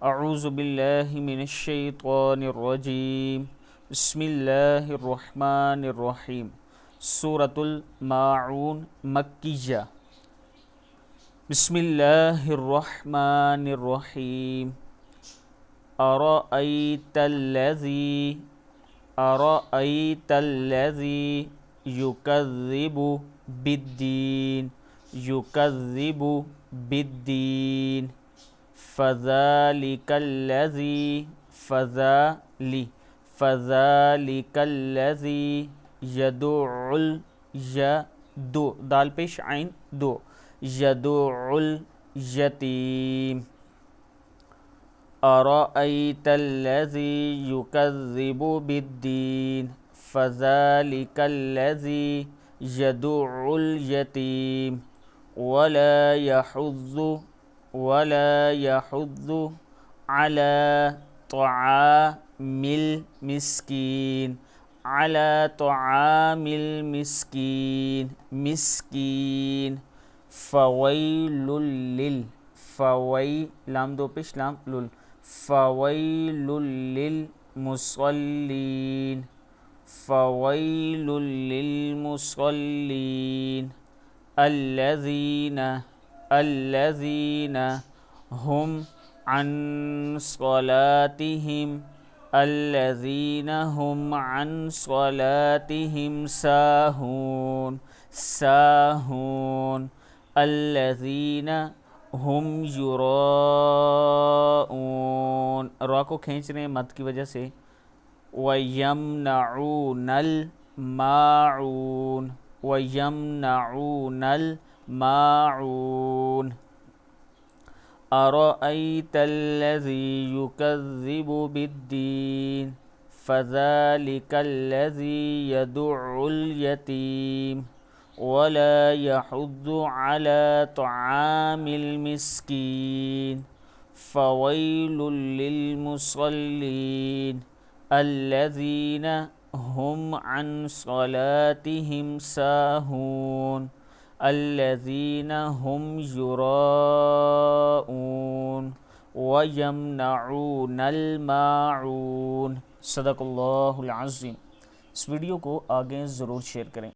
अऊज़ु बिल्लाहि मिनश्शैतानिर्रजीम बिस्मिल्लाहिर्रहमानिर्रहीम। सूरतुल माऊन मक्किया। बिस्मिल्लाहिर्रहमानिर्रहीम। अरअयतल्लज़ी युकज़्ज़िबु बिद्दीन युकज़्ज़िबु बिद्दीन फ़ज़ालिकल्लज़ी फ़ज़ालिकल्लज़ी यदुउल यदु दाल पेश आइन दो यदुउल यतीम। अरअयतल्लज़ी युकज़्ज़िबु बिद्दीन फ़ज़ालिकल्लज़ी यदुउल यतीम वला यहुज़्ज़ु अला तआमिल मिस्कीन फ़वैलुल लिल लाम दो पेश लाम लुल फ़वैलुल लिल मुसल्लीन अल्लज़ीना हुम अन स्वलातिहिम साहून अल्लज़ीना हुम युराऊन। रा को खींच रहे हैं मद की वजह से। वयमनऊनल माऊन। अरअयतल्लज़ी युकज़्ज़िबु बिद्दीन फ़ज़ालिकल्लज़ी यदुउल यतीम वला यहुज़्ज़ु अला तआमिल मिस्कीन फ़वैलुल लिल मुसल्लीन अल्लज़ीना हुम अन स्वलातिहिम साहून अल्लज़ीना हुम युराऊन वयमनऊनल माऊन। सदक़ल्लाहुल अज़ीम। इस वीडियो को आगे ज़रूर शेयर करें।